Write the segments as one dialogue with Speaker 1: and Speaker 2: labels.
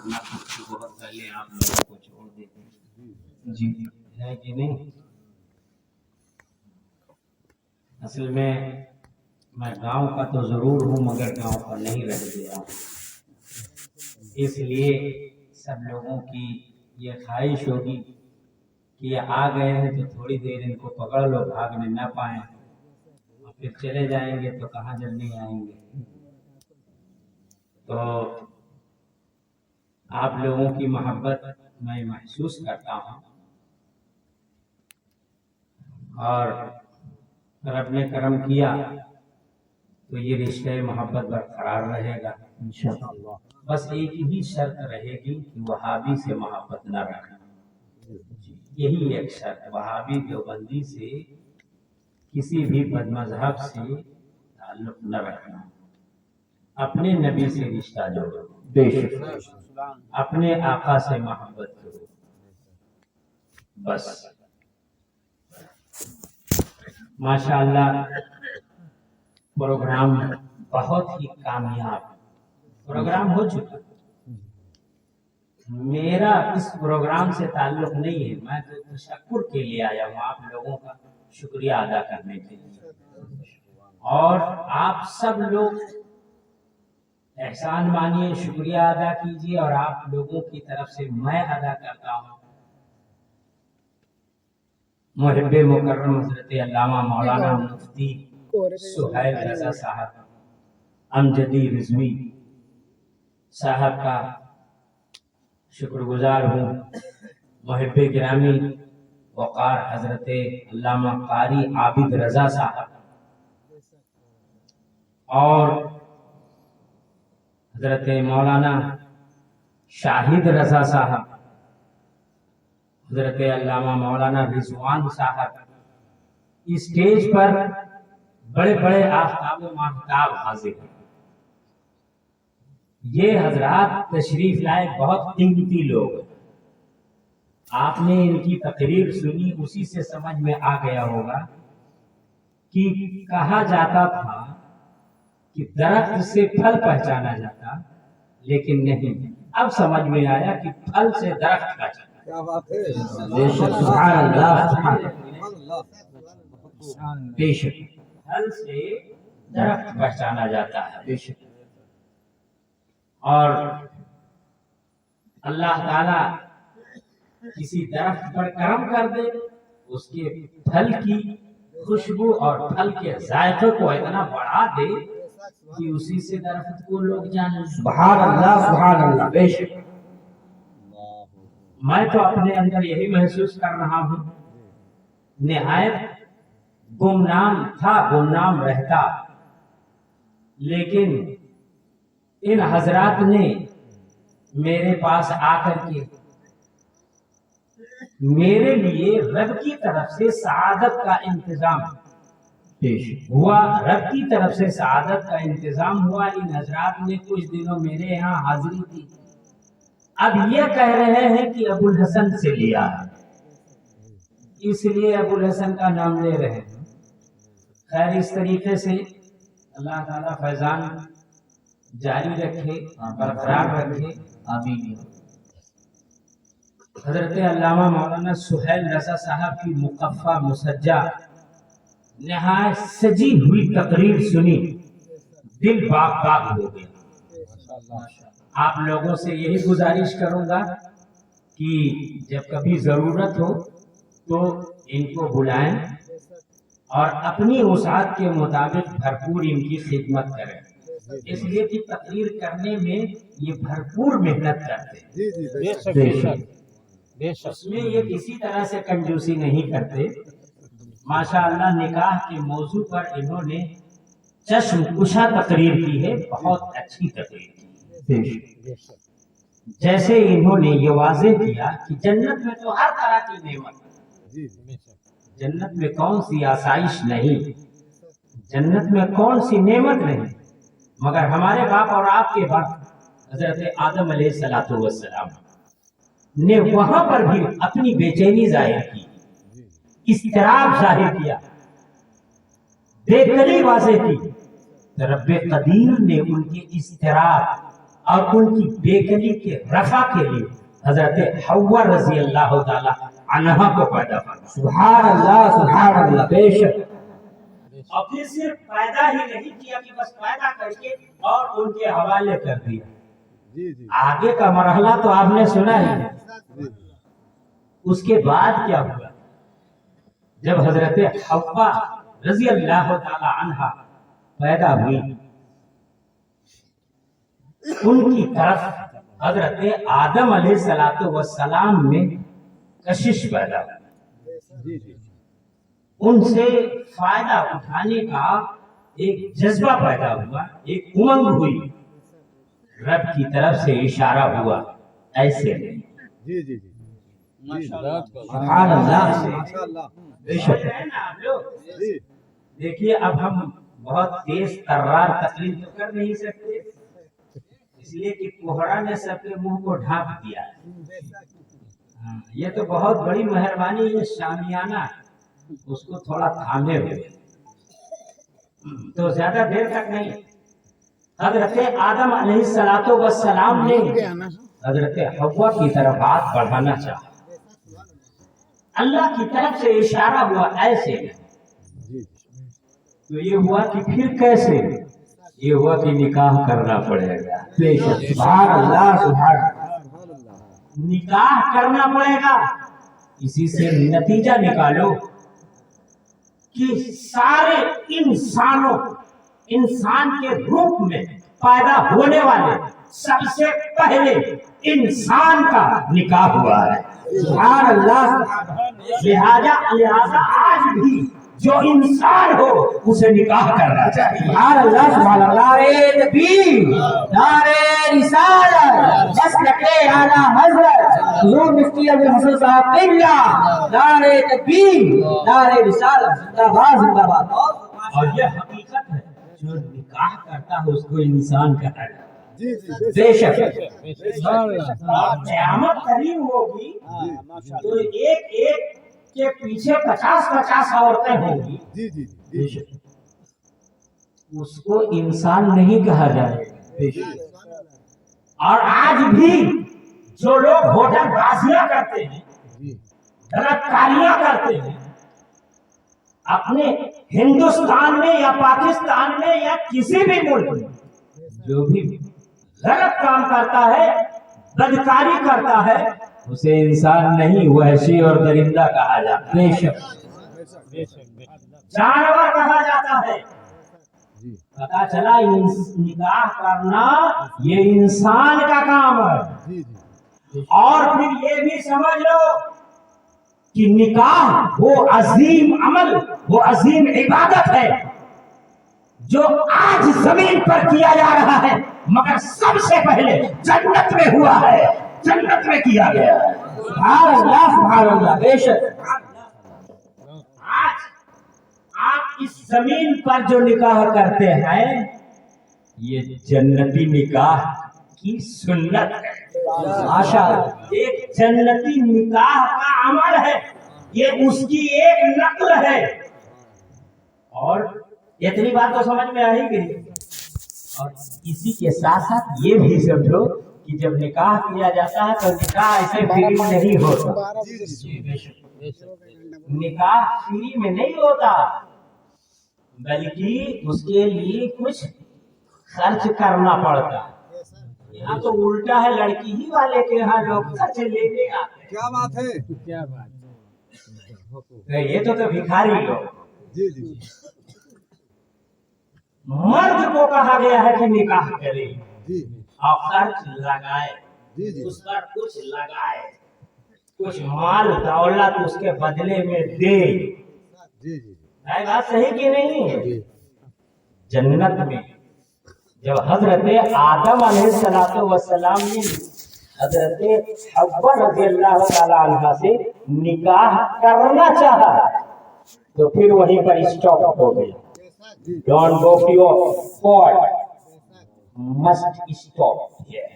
Speaker 1: ورنہ کچھ بہت پہلے آپ لوگوں کو چھوڑ دیتے ہیں. جی ہے کہ نہیں؟ اصل میں گاؤں کا تو ضرور ہوں مگر گاؤں کا نہیں رہ گیا ہوں. اس لیے سب لوگوں کی یہ خواہش ہوگی کہ یہ آ گئے ہیں تو تھوڑی دیر ان کو پکڑ لو، بھاگنے نہ پائیں، اور پھر چلے جائیں گے تو کہاں جلدی آئیں گے. تو آپ لوگوں کی محبت میں محسوس کرتا ہوں، اور رب نے کرم کیا تو یہ رشتہ محبت برقرار رہے گا انشاءاللہ. بس ایک ہی شرط رہے گی کہ وہابی سے محبت نہ رکھنا. یہی ایک شرط، وہابی دیوبندی سے، کسی بھی بد مذہب سے تعلق نہ رکھنا. اپنے نبی سے رشتہ جوڑو، بے شک اپنے آقا سے محبت کرو، بس. ماشاءاللہ پروگرام بہت ہی کامیاب پروگرام ہو چکا. میرا اس پروگرام سے تعلق نہیں ہے، میں تو تشکر کے لیے آیا ہوں، آپ لوگوں کا شکریہ ادا کرنے کے لیے. اور آپ سب لوگ احسان مانیے، شکریہ ادا کیجیے، اور آپ لوگوں کی طرف سے میں ادا کرتا ہوں. محب مکرم حضرت علامہ مولانا مفتی سہیل رضا صاحب امجدی رضوی صاحب کا شکر گزار ہوں. محب گرامی وقار حضرت علامہ قاری عابد رضا صاحب اور حضرت مولانا شاہد رضا صاحب، حضرت علامہ مولانا رضوان صاحب، اسٹیج پر بڑے بڑے آفتاب و ماہتاب حاضر ہیں. یہ حضرات تشریف لائے بہت قیمتی لوگ ہیں. آپ نے ان کی تقریر سنی، اسی سے سمجھ میں آ گیا ہوگا کہ کہا جاتا تھا کہ درخت سے پھل پہچانا جاتا، لیکن نہیں، اب سمجھ میں آیا کہ پھل سے درخت پہچانا. سبحان اللہ، سبحان اللہ، بے شک پھل سے درخت پہچانا جاتا ہے، بے شک. اور اللہ تعالی کسی درخت پر کرم کر دے، اس کے پھل کی خوشبو اور پھل کے ذائقے کو اتنا بڑھا دے کہ اسی سے درخت کو لوگ جانیں. سبحان اللہ، سبحان اللہ، بے شک. میں تو اپنے اندر یہی محسوس کر رہا ہوں، نہایت گمنام تھا، گمنام رہتا، لیکن ان حضرات نے میرے پاس آ کر کے میرے لیے رب کی طرف سے سعادت کا انتظام ہوا، رب کی طرف سے سعادت کا انتظام ہوا. ان حضرات نے کچھ دنوں میرے یہاں حاضری کی. اب یہ کہہ رہے ہیں کہ ابو الحسن سے لیا ہے، اس لیے ابو الحسن کا نام لے رہے ہیں. خیر، اس طریقے سے اللہ تعالیٰ فیضان جاری رکھے، برقرار رکھے، آمین. حضرت علامہ مولانا سہیل رضا صاحب کی مقفع مسجع نہایت سجی ہوئی تقریر سنی، دل باغ باغ ہو گیا. آپ لوگوں سے یہی گزارش کروں گا کہ جب کبھی ضرورت ہو تو ان کو بلائیں اور اپنی وسعت کے مطابق بھرپور ان کی خدمت کریں، اس لیے کہ تقریر کرنے میں یہ بھرپور محنت کرتے ہیں. اس میں یہ کسی طرح سے کنجوسی نہیں کرتے. ماشاءاللہ نکاح کے موضوع پر انہوں نے چشم کشا تقریر کی ہے، بہت اچھی تقریر کی. جیسے انہوں نے یہ واضح کیا کہ جنت میں تو ہر طرح کی نعمت ہے، جنت میں کون سی آسائش نہیں، جنت میں کون سی نعمت نہیں، مگر ہمارے باپ اور آپ کے باپ حضرت آدم علیہ السلام نے وہاں پر بھی اپنی بے چینی ظاہر کی، اضطراب ظاہر کیا، بے قدری واضح کی. رب قدیر نے ان کے اضطراب اور ان کی بیکلی کے رفع کے لیے حضرت حوا رضی اللہ تعالی عنہا کو پیدا فرمایا.
Speaker 2: سبحان اللہ بے شک.
Speaker 1: اور پھر صرف پیدا ہی نہیں کیا کہ بس پیدا کر کے اور ان کے حوالے کر دیا. آگے کا مرحلہ تو آپ نے سنا ہی ہے. اس کے بعد کیا ہوا؟ جب حضرت حوا رضی اللہ تعالی عنہا پیدا ہوئی، ان کی طرف حضرت آدم علیہ السلام میں کشش پیدا ہوئی. ان سے فائدہ اٹھانے کا ایک جذبہ پیدا ہوا، ایک امنگ ہوئی. رب کی طرف سے اشارہ ہوا ایسے نہیں.
Speaker 2: سبحان اللہ.
Speaker 1: بے شک ہے نا آپ لوگ. دیکھیے اب ہم بہت تیز ترار تقریر تو کر نہیں سکتے، اس لیے کہ کوہرا نے سب کے منہ کو ڈھانپ دیا. یہ تو بہت بڑی مہربانی. یہ شامیانہ اس کو تھوڑا تھامے ہوئے تو زیادہ دیر تک نہیں. حضرت آدم علیہ السلام نے حضرت حوا کی طرف ہاتھ بڑھانا چاہا. اللہ کی طرف سے اشارہ ہوا ایسے. تو یہ ہوا کہ پھر کیسے؟ یہ ہوا کہ نکاح کرنا پڑے گا.
Speaker 2: بے شک. سبحان اللہ سبحان اللہ.
Speaker 1: نکاح کرنا پڑے گا. اسی سے نتیجہ نکالو کہ سارے انسان کے روپ میں پیدا ہونے والے سب سے پہلے انسان کا نکاح ہوا ہے.
Speaker 2: سبحان اللہ.
Speaker 1: لہذا آج بھی جو انسان ہو اسے نکاح کرنا چاہیے.
Speaker 2: سبحان اللہ سبحان اللہ. نعرے تکبیر، نعرے رسالت، مسلک اعلی حضرت حضور مفتی ابو الحسن صاحب قبلہ. نعرے تکبیر، نعرے رسالت، زندہ باد زندہ باد.
Speaker 1: اور یہ حقیقت ہے، جو نکاح کرتا ہے اس کو انسان کہا جاتا ہے. بے شک. قیامت قریب ہوگی تو ایک ایک کے پیچھے 50 عورتیں ہوں گی. اس کو انسان نہیں کہا جائے گا. اور آج بھی جو لوگ ہوٹل بازیاں کرتے ہیں، غلط کاریاں کرتے ہیں، اپنے ہندوستان میں یا پاکستان میں یا کسی بھی ملک میں جو بھی غلط کام کرتا ہے، بدکاری کرتا ہے، اسے انسان نہیں وحشی اور درندہ کہا جاتا ہے.
Speaker 2: بے شک.
Speaker 1: جانور کہا جاتا ہے. پتا چلا نکاح کرنا یہ انسان کا کام ہے. اور پھر یہ بھی سمجھ لو کہ نکاح وہ عظیم عمل، وہ عظیم عبادت ہے جو آج زمین پر کیا جا رہا ہے، مگر سب سے پہلے جنت میں ہوا ہے، جنت میں کیا گیا ہے.
Speaker 2: سبحان اللہ سبحان اللہ. بے شک.
Speaker 1: آج آپ اس زمین پر جو نکاح کرتے ہیں یہ جنتی نکاح کی سنت ہے.
Speaker 2: ماشاءاللہ.
Speaker 1: ایک جنتی نکاح کا عمل ہے، یہ اس کی ایک نقل ہے. اور اتنی بات تو سمجھ میں آ ہی گئی. اور اسی کے ساتھ ساتھ یہ بھی سمجھو کہ جب نکاح کیا جاتا ہے تو نکاح ایسے فری میں نہیں ہوتا. نکاح فری میں نہیں ہوتا، بلکہ اس کے لیے کچھ خرچ کرنا پڑتا ہے. یہاں تو الٹا ہے، لڑکی ہی والے کے یہاں لوگ خرچ لے کے آتے ہیں.
Speaker 3: کیا بات ہے؟
Speaker 2: کیا بات.
Speaker 1: یہ تو بھکاری لوگ. مرد کو کہا گیا ہے کہ نکاح کرے اور خرچ لگائے، اس پر کچھ لگائے، کچھ مال دولت اس کے بدلے میں دے. ہے بات صحیح کہ نہیں؟ جنت میں جب حضرت آدم علیہ السلام نے حضرت حوا رضی اللہ تعالی عنہ سے نکاح کرنا چاہا تو پھر وہیں پر اسٹاپ ہو گیا. Don't go to your fault. Must stop here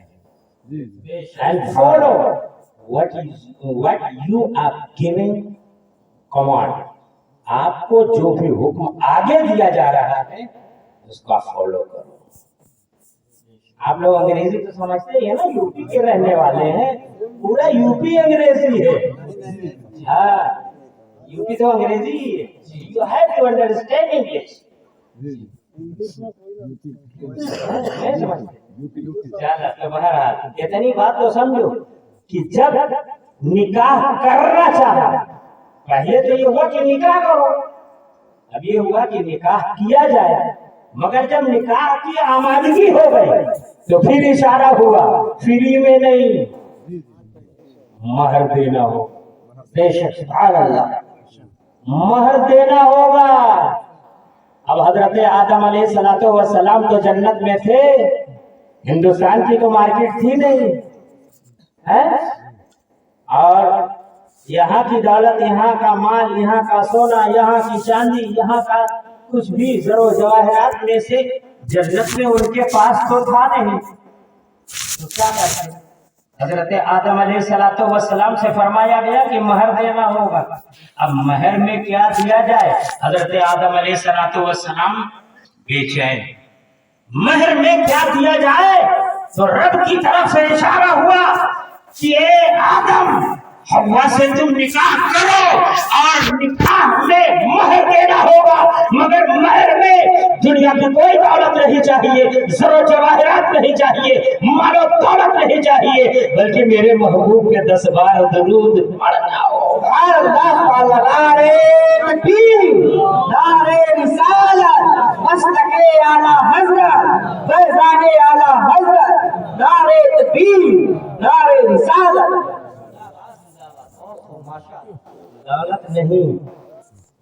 Speaker 1: and follow what you are giving command. آپ کو جو بھی حکم آگے دیا جا رہا ہے اس کا فالو کرو. آپ لوگ انگریزی تو سمجھتے ہیں نا، یوپی کے رہنے والے ہیں، پورا یوپی انگریزی ہے. ہاں یوپی تو انگریزی ہی ہے. You have to understand English. نہیں سمجھتے؟ اتنی بات تو سمجھو کہ جب نکاح کرنا چاہا، پہلے تو یہ ہوا کہ نکاح کرو، اب یہ ہوا کہ نکاح کیا جائے، مگر جب نکاح کی آمادگی ہو گئی تو پھر اشارہ ہوا فری میں نہیں، مہر دینا ہو. بے شک سبحان اللہ، مہر دینا ہوگا. اب حضرت آدم علیہ السلام تو جنت میں تھے، ہندوستان کی تو مارکیٹ تھی نہیں ہے، اور یہاں کی دولت، یہاں کا مال، یہاں کا سونا، یہاں کی چاندی، یہاں کا کچھ بھی زر و جواہرات میں سے جنت میں ان کے پاس تو تھا نہیں. تو کیا کرتے؟ حضرت آدم علیہ السلام سے فرمایا گیا کہ مہر دینا ہوگا. اب مہر میں کیا دیا جائے؟ حضرت آدم علیہ السلام بے چین، مہر میں کیا دیا جائے؟ تو رب کی طرف سے اشارہ ہوا کہ اے آدم، حوا سے تم نکاح کرو اور نکاح میں مہر دینا ہوگا، مگر مہر میں دنیا کی کوئی دولت نہیں چاہیے، زر و جواہرات نہیں چاہیے، مال و دولت نہیں چاہیے، بلکہ میرے محبوب کے 10 بار درود پڑھنا ہوگا.
Speaker 2: نعرے تکبیر، نعرے رسالت، مسلک اعلی حضرت، فیضان اعلی حضرت، نعرے تکبیر، نعرے رسالت.
Speaker 1: دولت نہیں،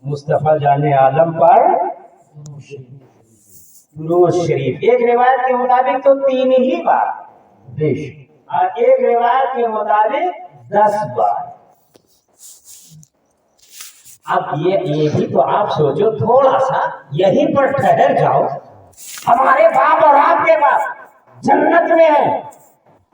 Speaker 1: مصطفیٰ جان عالم پر درود شریف. ایک روایت کے مطابق تو 3 ہی بار، اور ایک روایت کے مطابق 10 بار. اب یہ بھی تو آپ سوچو، تھوڑا سا یہیں پر ٹھہر جاؤ. ہمارے باپ اور آپ کے پاس جنت میں ہے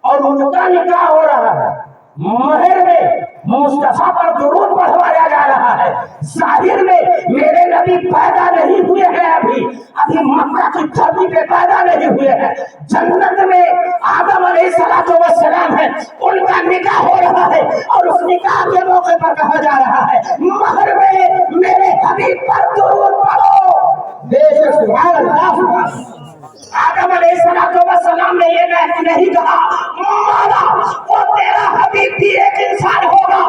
Speaker 1: اور ان کا نکاح ہو رہا ہے، مہر میں مصطفیٰ پر درود پڑھوایا جا رہا ہے. ظاہر میں میرے نبی پیدا نہیں ہوئے ہیں، ابھی مکہ کی دھرتی پہ پیدا نہیں ہوئے ہیں. جنت میں آدم علیہ السلام ہے، ان کا نکاح ہو رہا ہے، اور اس نکاح کے موقع پر کہا جا رہا ہے مہر میں میرے حبیب پر درود پڑھو.
Speaker 2: بے شک سبحان اللہ.
Speaker 1: آدم علیہ السلام نے یہ نہیں کہا مولا وہ تیرا حبیب بھی ایک انسان ہوگا،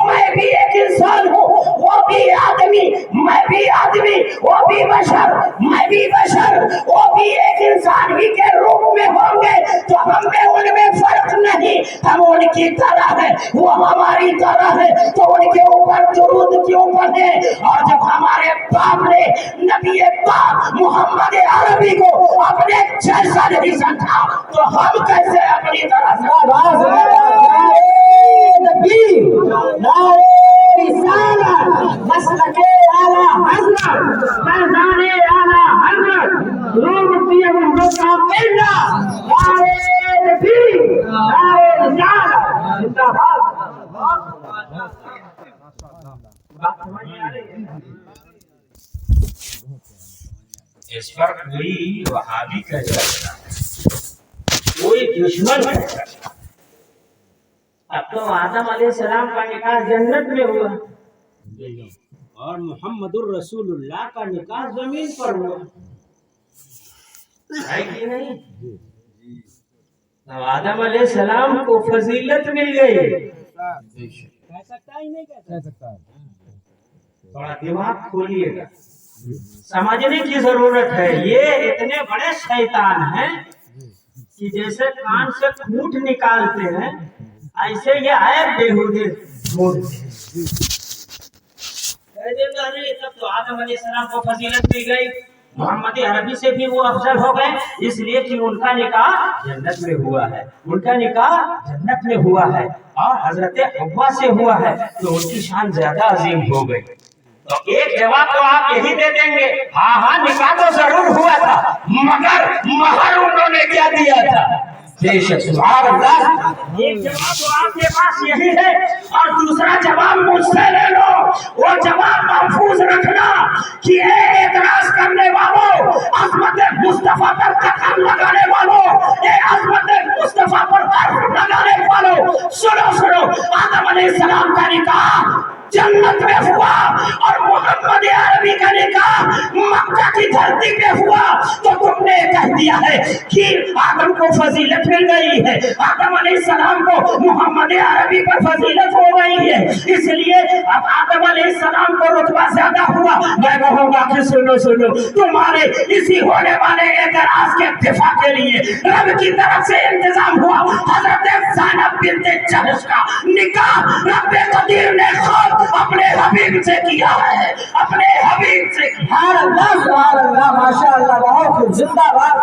Speaker 1: میں بھی ایک انسان ہوں، وہ بھی آدمی، میں بھی آدمی، وہ بھی بشر، میں بھی بشر، وہ بھی ایک انسان ہی کے روپ میں ہوں گے، تو ہم میں ان میں فرق نہیں، ہم ان کی طرح ہیں، وہ ہماری طرح ہے، تو ان کے اوپر درود کیوں پڑھیں؟ اور جب ہمارے باپ نے نبی پاک محمد عربی کو اپنے جیسا نہیں سمجھا تو ہم کیسے اپنی طرح سے؟
Speaker 2: مسلک اعلی حضرت، فیضان اعلی حضرت، مفتی ابوالمصطفیٰ نعرے تکبیر، نعرے رسالت، زندہ باد.
Speaker 1: اس پر کوئی وہابی کہہ سکتا ہے، کوئی دشمن کہہ سکتا ہے. اب تو آدم علیہ السلام کا نکاح جنت میں ہوا اور محمد الرسول اللہ کا نکاح زمین پر ہوا ہے کہ نہیں؟ تو آدم علیہ السلام کو فضیلت مل گئی. کہہ سکتا ہی نہیں کہہ سکتا. تھوڑا دماغ کھولیے گا، سمجھنے کی ضرورت ہے. یہ اتنے بڑے شیطان ہیں کہ جیسے کان سے کھوٹ نکالتے ہیں، ایسے یہ عیب بےہودے ڈھونڈتے ہیں. تب تو آدم علیہ السلام کو فضیلت مل گئی، محمد عربی سے بھی وہ افضل ہو گئے، اس لیے کہ ان کا نکاح جنت میں ہوا ہے، ان کا نکاح جنت میں ہوا ہے اور حضرت حوا سے ہوا ہے، تو ان کی شان زیادہ عظیم ہو گئی. تو ایک جواب تو آپ یہی دے دیں گے، ہاں نکاح تو ضرور ہوا تھا، مگر مہر انہوں نے کیا دیا تھا؟ بے شک سبحان اللہ. ایک جواب تو آپ کے پاس یہی ہے، اور دوسرا جواب مجھ سے لے لو، وہ جواب محفوظ رکھنا. کہ اے اعتراض کرنے والوں، عظمت مصطفیٰ پر قدم لگانے والوں، اے عظمت مصطفیٰ پر حرف لگانے والوں، سنو سنو، آدم علیہ السلام کا نکاح جنت میں ہوا اور محمد عربی کا نکاح مکہ کی دھرتی پہ ہوا، تو تم نے کہہ دیا ہے کہ آدم کو فضیلت مل گئی ہے، آدم علیہ السلام کو محمد عربی پر فضیلت ہو گئی ہے، اس لیے اب آدم علیہ السلام کو رتبہ زیادہ ہوا۔ میں کہوں گا کہ سنو سنو، تمہارے اسی ہونے والے اعتراض کے دفاع کے لیے رب کی طرف سے انتظام ہوا، حضرت زینب بنت جحش کا نکاح رب قدیر نے خود اپنے حبیب سے کیا ہے، اپنے حبیب سے کیا۔
Speaker 2: سبحان اللہ سبحان اللہ، ماشاء اللہ، بہت خوب، زندہ باد۔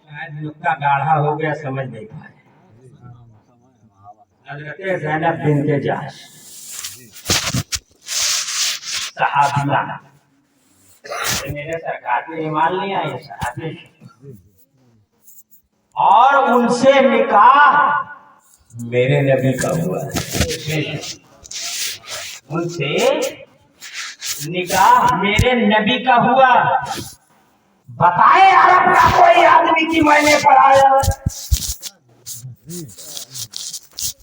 Speaker 1: شاید نکتہ گاڑھا ہو گیا، سمجھ نہیں پائے۔ حضرت زینب بنت جحش صحابیہ، میرے سرکار پہ ایمان نہیں آئی، صحابی، اور ان سے نکاح میرے نبی کا ہوا ہے، ان سے نکاح میرے نبی کا ہوا۔ بتائے عرب کا کوئی آدمی کی میں نے پڑھایا،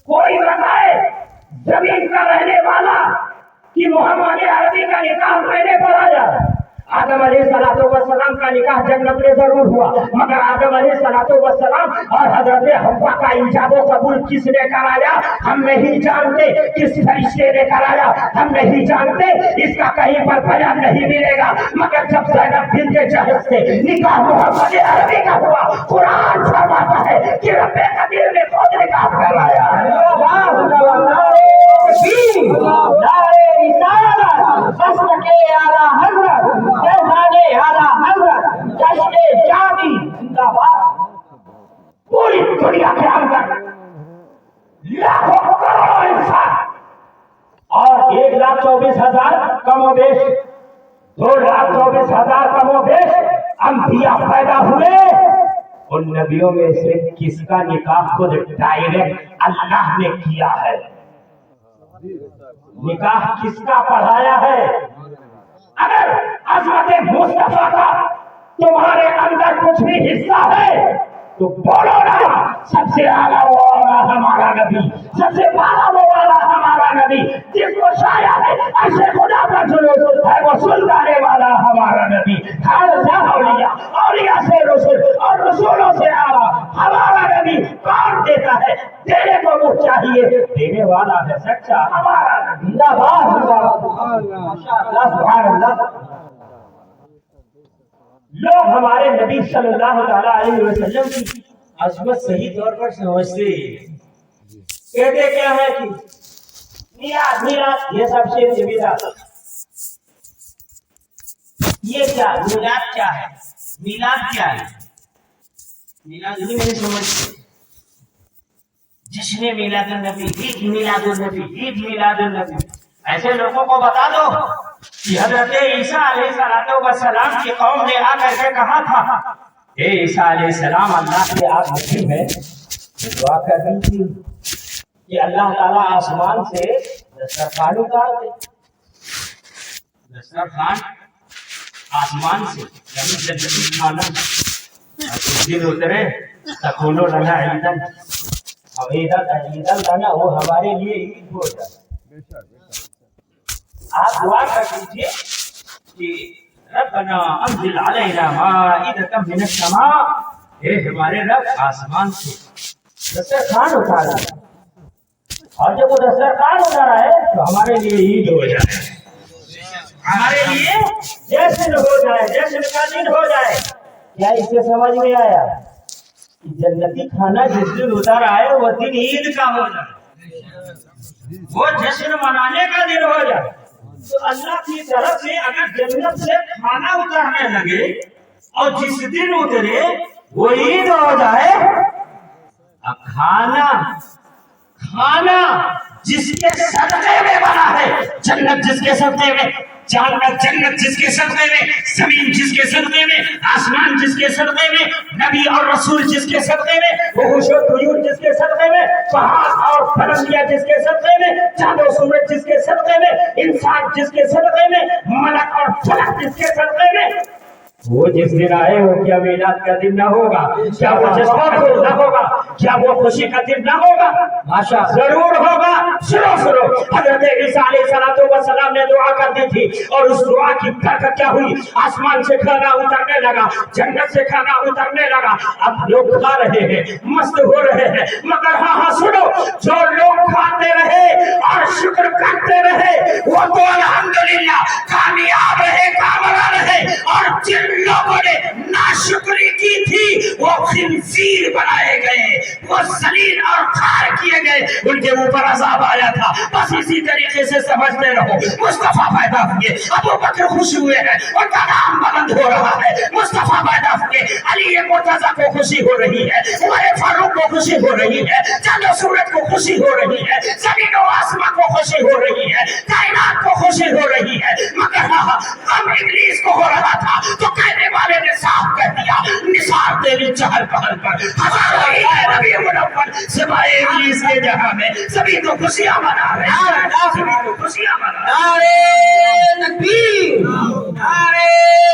Speaker 1: کوئی بتائے زمین کا رہنے والا کہ محمد عربی کا نکاح میں نے پڑھایا۔ آدم علیہ السلام کا نکاح جنت میں ضرور ہوا، مگر آدم علیہ السلام اور حضرت حوا کا ایجاد و قبول کس نے کرایا ہم نہیں جانتے، کس فرشتے نے کرایا ہم نہیں جانتے، اس کا کہیں پر بیان نہیں ملے گا، مگر جب زینب بنت جحش سے نکاح محمد عربی کا ہوا، قرآن فرماتا ہے کہ رب قدیر نے خود نکاح کرایا۔ پوری دنیا کے اندر لاکھوں کروڑوں انسان اور 1,24,000 کم و بیش، 2,24,000 کم و بیش انبیاء پیدا ہوئے، ان نبیوں میں سے کس کا نکاح خود ڈائریکٹ اللہ نے کیا ہے؟ نکاح کس کا پڑھایا ہے؟ اگر عظمت مصطفیٰ کا تمہارے اندر کچھ بھی حصہ ہے تو بولو نا، سب سے اعلیٰ وہ والا ہمارا نبی، سب سے بالا وہ والا ہمارا نبی، جس کو شایا ہے ایسے خدا کا جلوس ہے، وہ سلطانے والا ہمارا نبی، خالصہ اولیاء، اولیاء سے رسول اور رسولوں سے اعلیٰ ہمارا نبی کون دیتا ہے؟ دینے کو وہ چاہیے، دینے والا ہے سچا ہمارا نبی۔ سبحان اللہ۔ لوگ ہمارے نبی صلی اللہ تعالیٰ علیہ وسلم کی عظمت صحیح طور پر سمجھتے کہتے کیا ہے کہ میلاد یہ سب سے بدعت، یہ کیا میلاد کیا ہے؟ میلاد کیا ہے؟ میلاد ہی نہیں سمجھتے، جشن میلاد النبی، عید میلاد النبی، عید میلاد النبی، ایسے لوگوں کو بتا دو کہ حضرت عیسیٰ علیہ السلام کی قوم نے آ کر کے کہا تھا اے عیسیٰ علیہ السلام اللہ کے آپ نبی ہیں، دعا کر رہی تھی کہ اللہ تعالیٰ آسمان سے دسترخوان اتار دے، دسترخوان آسمان سے یعنی جنتی کھانا، کچھ دن اترے تکونو لنا عیدن، اب عیدن لنا وہ ہمارے لیے عید ہو جائے۔ آپ دعا کر دیجیے کہ ربنا انزل علینا مائدۃ من السماء، اے ہمارے رب آسمان سے دسترخوان اتار دے، اور جب وہ دسترخوان اتارا ہے تو ہمارے لیے عید ہو جائے، ہمارے لیے جشن ہو جائے، جشن کا دن ہو جائے۔ کیا اس سے سمجھ میں آیا کہ جنتی کھانا جس دن اتارا ہے وہ دن عید کا ہو جائے، وہ جشن منانے کا دن ہو جائے؟ تو اللہ کی طرف سے اگر جنت سے کھانا اترنے لگے اور جس دن اترے وہ عید ہو جائے، اب کھانا جس کے صدقے میں بنا ہے، جنت جس کے صدقے میں جنت جس کے صدقے میں، زمین جس کے صدقے میں، آسمان جس کے صدقے میں، نبی اور رسول جس کے صدقے میں، وحوش و طیور جس کے صدقے میں، پہاڑ اور پرندیاں جس کے صدقے میں، چاند و سورج جس کے صدقے میں، انسان جس کے صدقے میں، ملک اور فلک جس کے صدقے میں، وہ جس دن آئے وہ کیا میلاد کا دن نہ ہوگا؟ کیا وہ جذبہ نہ ہوگا؟ کیا وہ خوشی کا دن نہ ہوگا؟ ماشاء ضرور ہوگا۔ سنو حضرت عیسیٰ علیہ السلام نے دعا کر دی تھی، اور اس دعا کی برکت کیا ہوئی؟ آسمان سے کھانا اترنے لگا، جنت سے کھانا اترنے لگا، اب لوگ کھا رہے ہیں، مست ہو رہے ہیں، مگر ہاں سنو، جو لوگ کھاتے رہے اور شکر کرتے رہے وہ تو الحمدللہ کامیاب رہے، کامیاب رہے، اور جن لوگوں نے ناشکری کی تھی وہ خنزیر بنائے گئے، وہ ذلیل اور خوار کیے گئے، ان کے اوپر عذاب آیا تھا۔ بس اسی طریقے سے سمجھتے رہو، مصطفیٰ پیدا ہوئے، ابو بکر خوش ہوئے ہیں، ان کا نام بلند ہو رہا ہے، مصطفیٰ پیدا ہوئے، علی مرتضیٰ کو خوشی ہو رہی ہے، عمر فاروق کو خوشی ہو رہی ہے، چاند و سورج کو خوشی ہو رہی ہے، زمین و آسمان کو خوشی ہو رہی ہے، کائنات کو خوشی ہو رہی ہے، مگر غم ابلیس کو ہو رہا تھا، تو کہنے والے نے صاف کہہ دیا، نثار تیری چہل پہل پر ہزاروں ہی ہے نبی منور، سوائے ابلیس کے جہاں میں سبھی تو خوشیاں منا رہے ہیں، سبھی تو خوشیاں منا رہے ہیں۔
Speaker 2: نعرے تکبیر، نعرے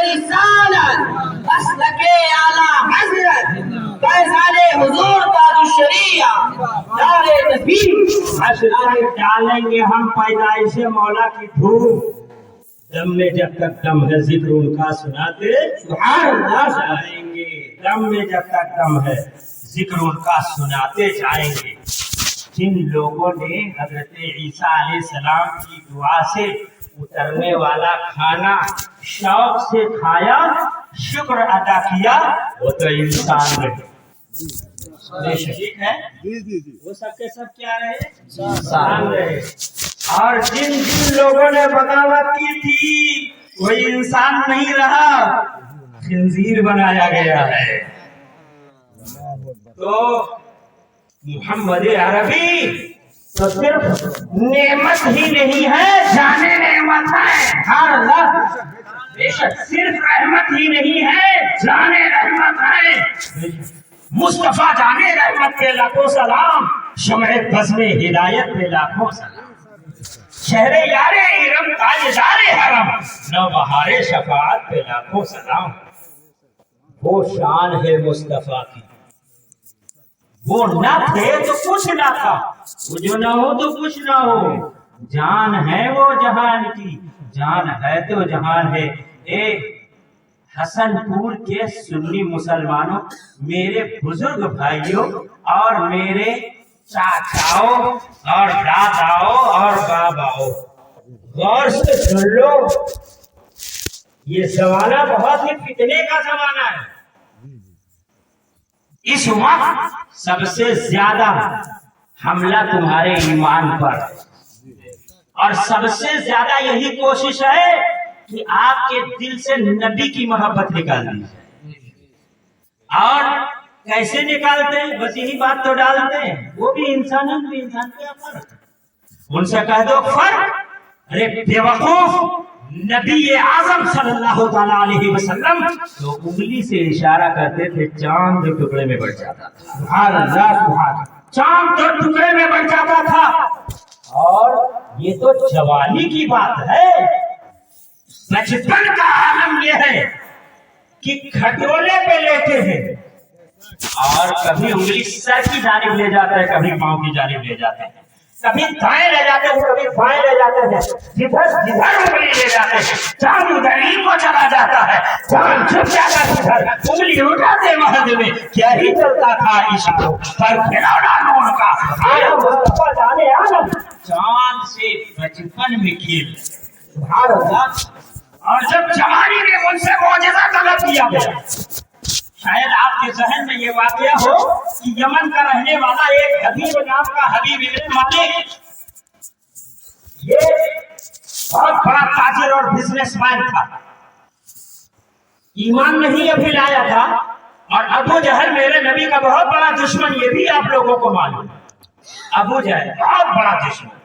Speaker 2: رسالت، مسلک اعلی حضرت فیضان حضور تاج الشریعہ، نعرے تکبیر۔
Speaker 1: حشر ڈالیں گے ہم پیدائش مولا کی دھوم، دم میں جب تک دم ہے ذکر ان کا سناتے
Speaker 2: سبحان اللہ،
Speaker 1: جائیں گے، دم میں جب تک دم ہے ذکر ان کا سناتے جائیں گے۔ جن لوگوں نے حضرت عیسیٰ علیہ السلام کی دعا سے اترنے والا کھانا شوق سے کھایا، شکر ادا کیا، وہ تو انسان رہے، شریک ہے، وہ سب کے سب کیا رہے؟ انسان رہے۔ اور جن لوگوں نے بغاوت کی تھی وہ انسان نہیں رہا، خنزیر بنایا گیا ہے۔ تو محمد عربی تو صرف نعمت ہی نہیں ہے، جانے نعمت ہے، بے شک صرف رحمت ہی نہیں ہے، جانے رحمت ہے۔ مصطفیٰ جانے رحمت کے لاکھوں سلام، شمع بزم ہدایت پہ لاکھوں سلام، شہر یار ارم تاجدار حرم، نوبہار شفاعت پہ لاکھوں سلام۔ وہ شان ہے مصطفیٰ کی، وہ نہ تھے تو کچھ نہ تھا، وہ جو نہ ہو تو کچھ نہ ہو، جان ہے وہ جہان کی، جان ہے تو جہان ہے۔ اے حسن پور کے سنی مسلمانوں، میرے بزرگ بھائیوں اور میرے چاچاؤں اور داداؤں اور باباؤں، غور سے سن لو، یہ زمانہ بہت ہی فتنے کا زمانہ ہے۔ اس وقت سب سے زیادہ حملہ تمہارے ایمان پر، اور سب سے زیادہ یہی کوشش ہے کہ آپ کے دل سے نبی کی محبت نکال دی جائے۔ اور کیسے نکالتے ہیں؟ بس یہی بات تو ڈالتے ہیں، وہ بھی انسان ہے، بھی انسان کیا فرق؟ ان سے کہہ دو فرق، ارے بے وقوف، نبی اعظم صلی اللہ تعالیٰ علیہ وسلم تو انگلی سے اشارہ کرتے تھے، چاند ٹکڑے میں بڑھ جاتا تھا، سبحان اللہ، سبحان، چاند ٹکڑے میں بڑھ جاتا تھا۔ اور یہ تو جوانی کی بات ہے، بچپن کا عالم یہ ہے کہ کھٹولے پہ لیتے ہیں، اور کبھی انگلی سر کی جانب لے جاتا ہے، کبھی پاؤں کی جانب لے جاتے ہیں، کبھی دائیں لے جاتے ہیں، کبھی بائیں لے جاتے ہیں، جدھر انگلی لے جاتے ہیں، چاند ادھر ہی کو چلا جاتا ہے، چاند چھپ جاتا ہے ادھر، انگلی اٹھاتے مہد میں، کیا ہی چلتا تھا اشاروں پر کھلاڑا نور کا آیا مصطفیٰ جانے عالم، چاند سے بچپن میں کھیل، سبحان اللہ۔ اور جب جوانی میں ان سے معجزہ طلب کیا گیا، شاید آپ کے ذہن میں یہ واقعہ ہو کہ یمن کا رہنے والا ایک حبیب نام کا حبیب ابن مالک، یہ بہت بڑا تاجر اور بزنس مین تھا، ایمان نہیں ابھی لایا تھا، اور ابو جہل میرے نبی کا بہت بڑا دشمن، یہ بھی آپ لوگوں کو معلوم ہے، ابو جہل بہت بڑا دشمن،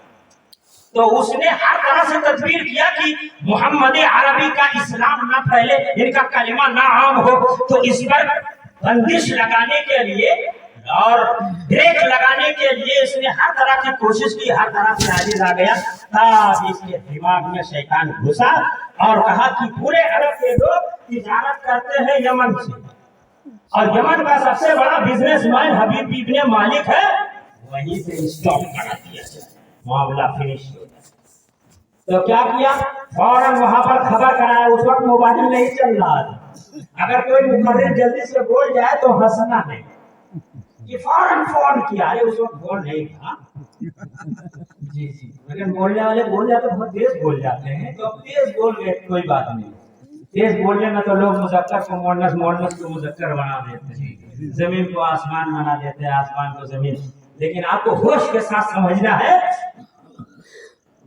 Speaker 1: تو اس نے ہر طرح سے تدبیر کیا کہ محمد عربی کا اسلام نہ پھیلے، ان کا کلمہ نہ عام ہو، تو اس پر بندش لگانے کے لیے اور بریک لگانے کے لیے اس نے ہر طرح کی کوشش کی، ہر طرح سے عاجز آ گیا، تب اس کے دماغ میں شیطان گھسا اور کہا کہ پورے عرب کے لوگ تجارت کرتے ہیں یمن سے، اور یمن کا سب سے بڑا بزنس مین حبیب ابن مالک ہے، وہیں سے اسٹاپ کرا دیا جائے، معاملہ فنش ہو جائے۔ تو کیا کیا؟ فوراً وہاں پر خبر کرایا، اس وقت موبائل نہیں چل رہا تھا، اگر کوئی مقرر جلدی سے بول جائے تو ہنسنا ہے کہ فوراً فون کیا، اس وقت فون نہیں تھا۔ جی جی، لیکن بولنے والے بول جاتے بہت تیز بول جاتے ہیں، تو اب تیز بول گئے کوئی بات نہیں، تیز بولنے میں تو لوگ مذکر کو مؤنث، مؤنث کو مذکر بنا دیتے ہیں، زمین کو آسمان بنا دیتے ہیں، آسمان کو زمین۔ لیکن آپ کو ہوش کے ساتھ سمجھنا ہے۔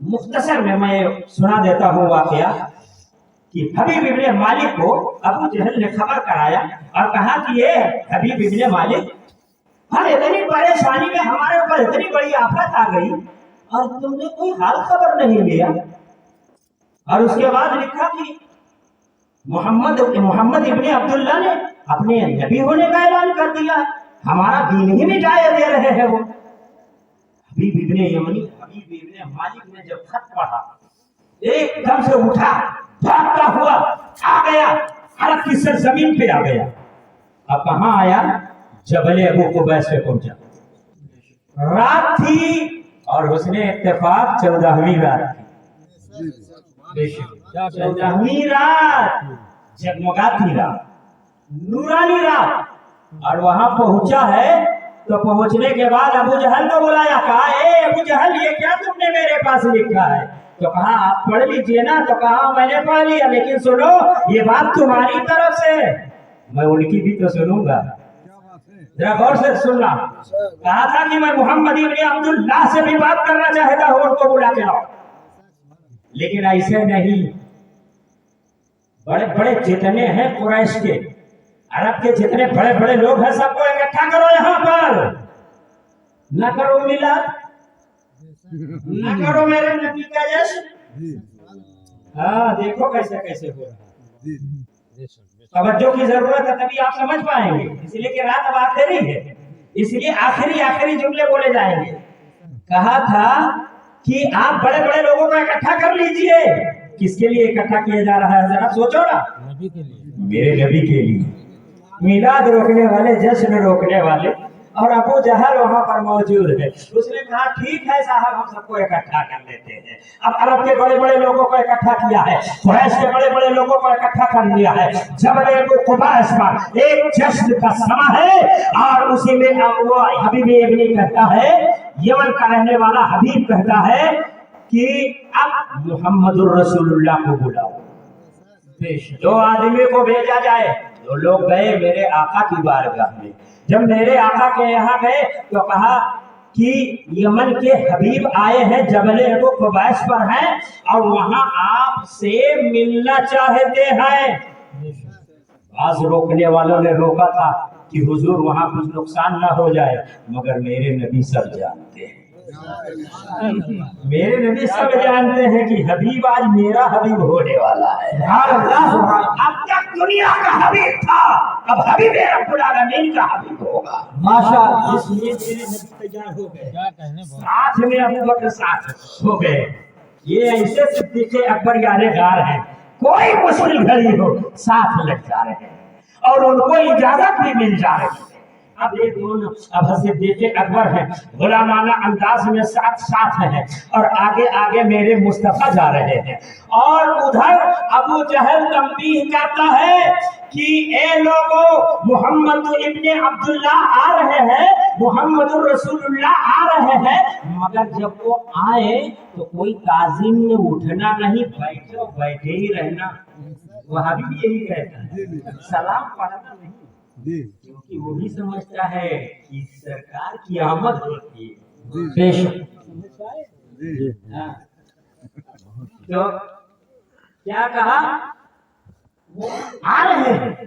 Speaker 1: مختصر میں سنا دیتا ہوں واقعہ کہ حبیب ابن مالک کو ابو جہل نے خبر کرایا اور کہا کہ یہ حبیب ابن مالک، ہم اتنی پریشانی میں، ہمارے اوپر اتنی بڑی آفت آ گئی اور تم نے کوئی حال خبر نہیں لیا۔ اور اس کے بعد لکھا کہ محمد ابن عبداللہ نے اپنے نبی ہونے کا اعلان کر دیا، ہمارا دین ہی مٹائے دے رہے ہیں وہ۔ حبیب ابن مالک نے جب خط پڑھا، ایک دم سے اٹھا، بھاگتا ہوا آ گیا، عرب کی سرزمین پہ آ گیا۔ اب کہاں آیا؟ جبل ابو قبیس پہ پہنچا۔ رات تھی اور اس نے اتفاق 14ویں رات تھی، 14ویں رات، جگمگاتی رات، نورانی رات، اور وہاں پہنچا ہے۔ تو پہنچنے کے بعد ابو جہل کو بلایا، کہا اے ابو جہل، یہ کیا تم نے میرے پاس لکھا ہے؟ تو کہا آپ پڑھ لیجئے نا۔ تو کہا میں نے پڑھ لیا، لیکن سنو یہ بات تمہاری طرف سے، میں ان کی بھی تو سنوں گا، ذرا غور سے سننا۔ کہا تھا کہ میں محمد ابن عبداللہ سے بھی بات کرنا چاہتا ہوں، ان کو بلا کے لاؤ، لیکن ایسے نہیں، بڑے بڑے جتنے ہیں قریش کے، عرب کے جتنے بڑے بڑے لوگ ہیں، سب کو اکٹھا کرو یہاں پر، نہ کرو میلاد، نہ کرو میرے نبی کا جشن۔ ہاں دیکھو کیسے کیسے ہو رہا، توجہ کی ضرورت ہے، تبھی آپ سمجھ پائیں گے، اس لیے کہ رات اب آخری ہے، اس لیے آخری جملے بولے جائیں گے۔ کہا تھا کہ آپ بڑے بڑے لوگوں کو اکٹھا کر لیجئے۔ کس کے لیے اکٹھا کیا جا رہا ہے؟ ذرا سوچو نا، میرے نبی کے لیے، میلاد روکنے والے، جشن روکنے والے، اور ابو جہل وہاں پر موجود ہے۔ اس نے کہا ٹھیک ہے صاحب، ہم سب کو اکٹھا کر لیتے ہیں۔ اب عرب کے بڑے بڑے لوگوں کو اکٹھا کیا ہے، قریش کے بڑے بڑے لوگوں کو اکٹھا کر لیا ہے، جبل ابو قبیس پر ایک جشن کا سما ہے، اور اسی میں وہ حبیب ابن کہتا ہے، یمن کا رہنے والا حبیب کہتا ہے کہ اب محمد الرسول اللہ کو بلاؤ، دو آدمی کو بھیجا جائے۔ جو لوگ گئے میرے آقا کی بارگاہ میں، جب میرے آقا کے یہاں گئے تو کہا کہ یمن کے حبیب آئے ہیں، جبل ابو قبیس پر ہیں، اور وہاں آپ سے ملنا چاہتے ہیں۔ بعض روکنے والوں نے روکا تھا کہ حضور وہاں کچھ نقصان نہ ہو جائے، مگر میرے نبی سب جانتے ہیں، میرے نبی سب جانتے ہیں کہ حبیب آج میرا حبیب ہونے والا ہے۔ اب تک دنیا کا حبیب تھا، اب حبیب رب العالمین کا حبیب ہوگا، ماشاءاللہ۔ اس لیے میرے نبی تیار ہو گئے، ساتھ میں ابو بکر ساتھ ہو گئے۔ یہ ایسے صدیق اکبر یار غار ہیں، کوئی مشکل گھڑی ہو ساتھ لگ جا رہے ہیں، اور ان کو اجازت بھی مل جا رہی ہے۔ اب یہ دونوں اب صدیق اکبر ہیں، غلامانہ انداز میں ساتھ ہیں، اور آگے آگے میرے مصطفیٰ جا رہے ہیں، اور ادھر ابو جہل تنبیہ کرتا ہے کہ اے لوگوں، محمد ابن عبداللہ آ رہے ہیں، محمد الرسول اللہ آ رہے ہیں، مگر جب وہ آئے تو کوئی تعظیم میں اٹھنا نہیں، بیٹھو بیٹھے ہی رہنا۔ وہاں بھی یہی کہتا ہے، سلام پڑھنا نہیں، کیونکہ وہ بھی سمجھتا ہے کہ سرکار کی آمد ہوتی ہے۔ بے شک تو کیا کہا؟ آ رہے ہیں،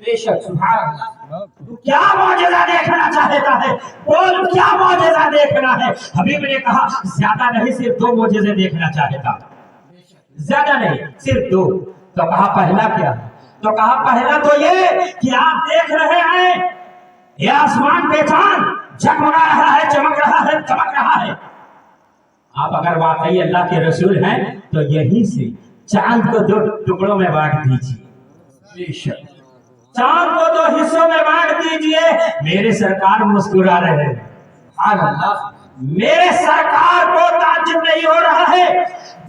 Speaker 2: بے شک سبحان اللہ.
Speaker 1: کیا معجزہ دیکھنا چاہتا ہے؟ بول کیا معجزہ دیکھنا ہے؟ حبیب نے کہا زیادہ نہیں صرف 2 معجزے دیکھنا چاہتا، زیادہ نہیں صرف 2. تو کہا پہلا کیا؟ تو کہا پہلا تو یہ کہ آپ دیکھ رہے ہیں یہ آسمان پہ چاند جگمگا رہا ہے، چمک رہا ہے، چمک رہا ہے. آپ اگر واقعی اللہ کے رسول ہیں تو یہیں سے چاند کو 2 ٹکڑوں میں بانٹ دیجیے.
Speaker 2: بے شک
Speaker 1: چاند کو 2 حصوں میں بانٹ دیجئے. میرے سرکار مسکرا رہے ہیں.
Speaker 2: سبحان اللہ.
Speaker 1: میرے سرکار کو تعجب نہیں ہو رہا ہے.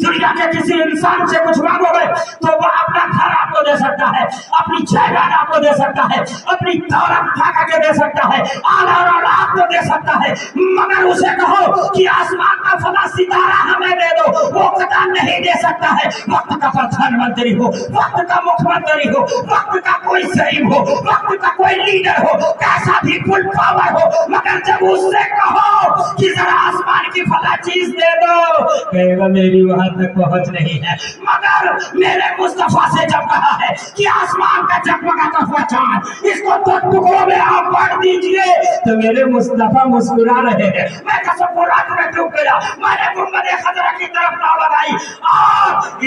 Speaker 1: دنیا کے کسی انسان سے کچھ مانگو گے تو وہ اپنا گھر آپ کو دے سکتا ہے، اپنی جائیداد آپ کو دے سکتا ہے، اپنی دولت کھا کے دے سکتا ہے، آل اور اولاد کو دے سکتا ہے، مگر اسے کہو کہ آسمان کا فلاں ستارہ ہمیں دے دو، وہ قطع نہیں دے سکتا ہے. وقت کا پردھان منتری ہو، وقت کا مکھ منتری ہو، وقت کا کوئی زعیم ہو، وقت کا کوئی لیڈر ہو، کیسا بھی فل پاور ہو، مگر جب اس سے کہو کہ ذرا آسمان کی فلاں چیز دے دو، کہے گا میری وہاں تک پہنچ نہیں ہے. مگر میرے مصطفیٰ سے جب کہا ہے کہ آسمان کا جگمگاتا ہوا چاند اس کو 2 ٹکڑوں میں آپ بانٹ دیجئے، تو میرے مصطفیٰ مسکرا رہے ہیں. میں قسم کو رات میں ڈوب گیا. میں نے گنبد خضرا کی طرف نہ لگائی اور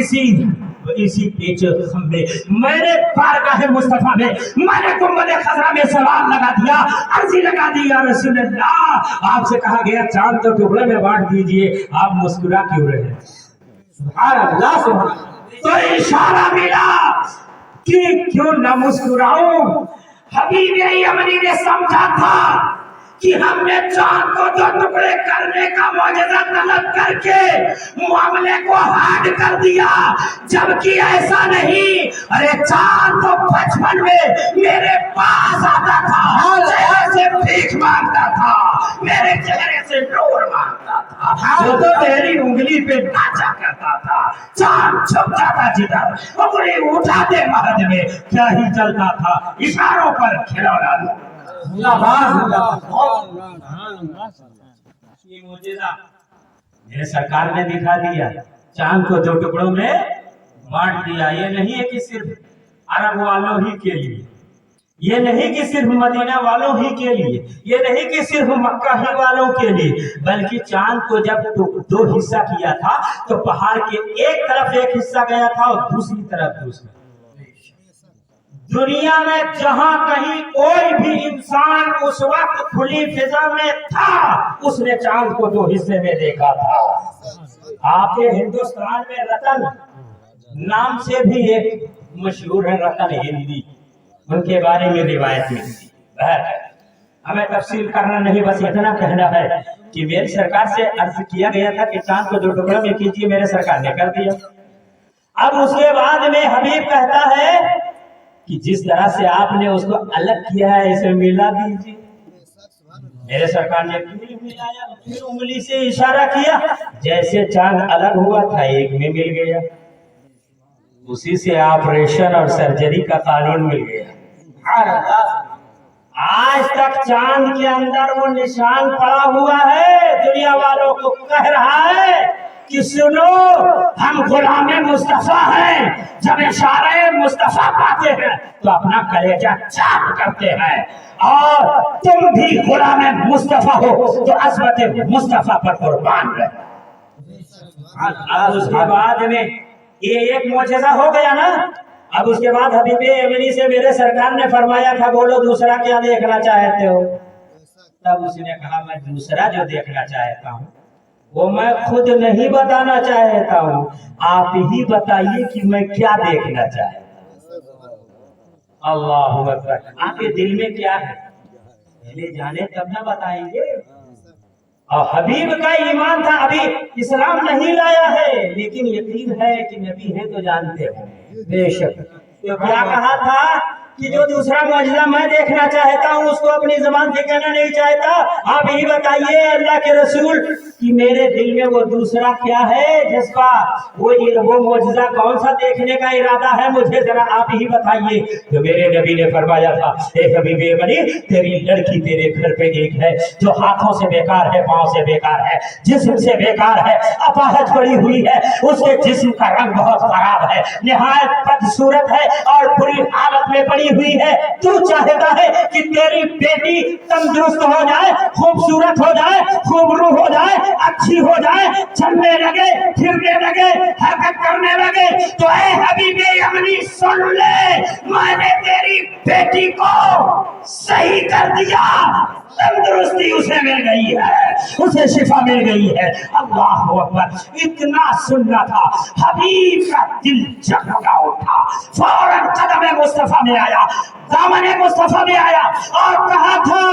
Speaker 1: اسی پیچھے خمبے میں نے بارگاہ مصطفیٰ میں میں نے گنبد خضرا میں سوال لگا دیا، عرضی لگا دی، یا رسول اللہ آپ سے کہا گیا چاند 2 ٹکڑے میں بانٹ دیجئے، آپ مسکرا کیوں رہے ہیں؟
Speaker 2: سبحان اللہ. سبحان اللہ.
Speaker 1: تو اشارہ ملا کہ کیوں نہ مسکراؤں. حبیب یمنی نے سمجھا تھا کہ ہم نے چاند کو 2 ٹکڑے کرنے کا معجزہ طلب کر کے معاملے کو ہارڈ کر دیا، جبکہ ایسا نہیں. ارے چاند تو بچپن میں میرے پاس آتا تھا، چہرے سے بھیک مانگتا تھا، میرے چہرے سے نور مانگتا تھا، وہ تو میری انگلی پہ ناچا کرتا تھا. چاند چھپ جاتا جدھر، انگلی اٹھاتے مہد میں کیا ہی چلتا تھا، اشاروں پر کھلونا لو. یہ معجزہ میرے سرکار نے دکھا دیا. چاند کو 2 ٹکڑوں میں بانٹ دیا. یہ نہیں ہے کہ صرف عرب والوں ہی کے لیے، یہ نہیں کہ صرف مدینہ والوں ہی کے لیے، یہ نہیں کہ صرف مکہ ہی والوں کے لیے، بلکہ چاند کو جب 2 حصہ کیا تھا تو پہاڑ کے ایک طرف ایک حصہ گیا تھا اور دوسری طرف دوسرا. دنیا میں جہاں کہیں کوئی بھی انسان اس وقت کھلی فضا میں تھا اس نے چاند کو 2 حصے میں دیکھا تھا. آپ کے ہندوستان میں رتن نام سے بھی ایک مشہور ہے، رتن ہندی، ان کے بارے میں روایت ملتی. ہمیں تفصیل کرنا نہیں، بس اتنا کہنا ہے کہ میری سرکار سے عرض کیا گیا تھا کہ چاند کو 2 ٹکڑوں میں کیجیے، میرے سرکار نے کر دیا. اب اس کے بعد میں حبیب کہتا ہے کہ جس طرح سے آپ نے اس کو الگ کیا ہے اسے ملا دیجیے. میرے سرکار نے پھر ملایا، پھر انگلی سے اشارہ کیا، جیسے چاند الگ ہوا تھا ایک میں مل گیا. اسی سے آپریشن اور سرجری کا قانون مل گیا. آج تک چاند کے اندر وہ نشان پڑا ہوا ہے، دنیا والوں کو کہہ رہا ہے کہ سنو ہم غلام مصطفیٰ ہیں. جب اشارہ مصطفیٰ پاتے ہیں تو اپنا کلیجہ چاک کرتے ہیں، اور تم بھی غلام مصطفیٰ ہو تو عظمت مصطفیٰ پر قربان رہے. اب اس کے بعد میں یہ ایک معجزہ ہو گیا نا. اب اس کے بعد حبیب یمنی سے میرے سرکار نے فرمایا تھا بولو دوسرا کیا دیکھنا چاہتے ہو. تب اس نے کہا میں دوسرا جو دیکھنا چاہتا ہوں وہ میں خود نہیں بتانا چاہتا ہوں، آپ ہی بتائیے کہ میں کیا دیکھنا چاہتا ہوں. اللہ اکبر. آپ کے دل میں کیا ہے پہلے جانے تب نہ بتائیں گے. اور حبیب کا ایمان تھا، ابھی اسلام نہیں لایا ہے لیکن یقین ہے کہ نبی ہے تو جانتے ہوں.
Speaker 2: بے شک.
Speaker 1: تو کیا کہا تھا کہ جو دوسرا معجزہ میں دیکھنا چاہتا ہوں اس کو اپنی زبان سے کہنا نہیں چاہتا. آپ ہی بتائیے اللہ کے رسول کہ میرے دل میں وہ دوسرا کیا ہے جذبہ، وہ معجزہ کون سا دیکھنے کا ارادہ ہے، مجھے ذرا آپ ہی بتائیے. تو میرے نبی نے فرمایا تھا اے حبیب یمنی تیری لڑکی تیرے گھر پہ ایک ہے جو ہاتھوں سے بیکار ہے، پاؤں سے بیکار ہے، جسم سے بیکار ہے، اپاہج پڑی ہوئی ہے، اس کے جسم کا رنگ بہت خراب ہے، نہایت بدصورت ہے اور بری حالت میں پڑی ہوئی ہے، تو چاہتا ہے کہ تیری بیٹی تندرست ہو جائے، خوبصورت ہو جائے، خوبرو ہو جائے، اچھی ہو جائے، چلنے لگے، پھرنے لگے، حرکت کرنے لگے، تو اے حبیب یمنی سن لے، میں نے تیری بیٹی کو صحیح کر دیا، تندرستی اسے مل گئی ہے، اسے شفا مل گئی ہے۔ اللہ اکبر! اتنا سننا تھا، حبیب کا دل جھٹکا اٹھا، فوراً قدم مصطفیٰ میں آیا، دامن مصطفیٰ میں آیا اور کہا تھا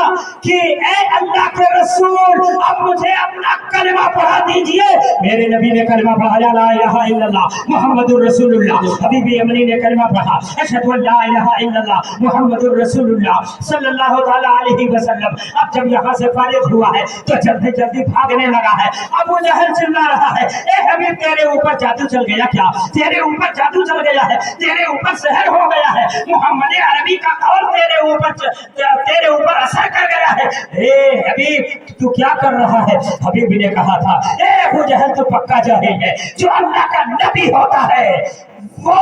Speaker 1: کہ اے اللہ کے رسول، اب مجھے اپنا کلمہ پڑھا دیجئے۔ میرے نبی نے کلمہ پڑھا، لا الہ الا اللہ محمد الرسول اللہ۔ حبیب یمنی نے کلمہ پڑھا، اشہد ان لا الہ الا اللہ محمد الرسول اللہ صلی اللہ تعالیٰ علیہ وسلم۔ اب جب یہاں سے فارغ ہوا ہے تو جلدی جلدی بھاگنے لگا ہے۔ ابو جہل چلا رہا ہے، اے حبیب تیرے اوپر جادو چل گیا کیا؟ تیرے اوپر جادو چل گیا ہے، تیرے اوپر سحر ہو گیا ہے، محمد عربی کا قول تیرے اوپر اثر کر گیا ہے۔ اے حبیب تو کیا کر رہا ہے؟ حبیب نے کہا تھا، اے ابو جہل تو پکا جاہل ہے، جو اللہ کا نبی ہوتا ہے وہ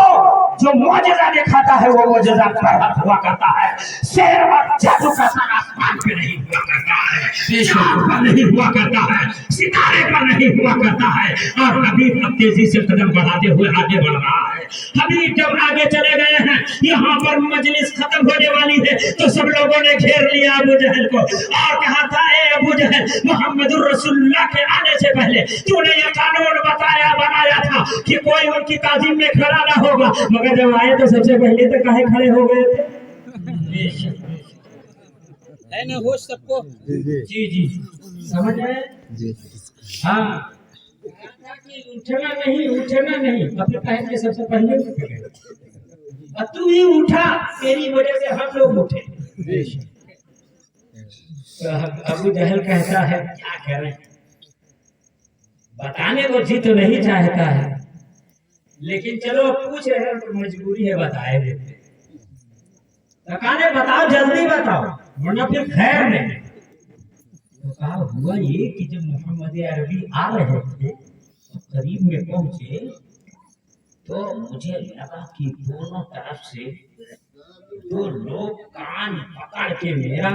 Speaker 1: جو معجزہ دکھاتا ہے وہ معجزہ برحق ہوا کرتا ہے، سحر اور جادو کا اثر آسمان پہ نہیں ہوا کرتا ہے، چاند پر نہیں ہوا کرتا ہے، ستارے پر نہیں ہوا کرتا ہے۔ اور حبیب اب تیزی سے قدم بڑھاتے ہوئے آگے بڑھ رہا ہے۔ حبیب جب آگے چلے گئے ہیں، یہاں پر مجلس ختم ہونے والی ہے تو سب لوگوں نے گھیر لیا ابو جہل کو اور کہا تھا، اے ابو جہل، محمد الرسول اللہ کے آنے سے پہلے تو نے یہ قانون بنایا تھا کہ کوئی ان کی تعظیم میں کھڑا نہ ہوگا، مگر جب آئے تو سب سے پہلے تو کہے کھڑے ہو گئے تھے؟
Speaker 3: ہے نا ہوش سب کو؟
Speaker 1: جی سمجھ آئے؟ ہاں، اٹھنا نہیں اپنے پہن کے سب سے پہلے اٹھے، اور تو ہی اٹھا، تیری وجہ سے ہم لوگ اٹھے۔ ابو جہل کہتا ہے کیا کریں، بتانے کو جی تو نہیں چاہتا ہے، لیکن چلو پوچھ رہے ہیں تو مجبوری ہے، بتائے دیتے۔ بتاؤ، جلدی بتاؤ ورنہ پھر خیر نہیں۔ تو کہا ہوا یہ کہ جب محمد عربی آ رہے تھے قریب میں پہنچے تو مجھے لگا کہ دونوں طرف سے دو لوگ کان پکڑ کے میرا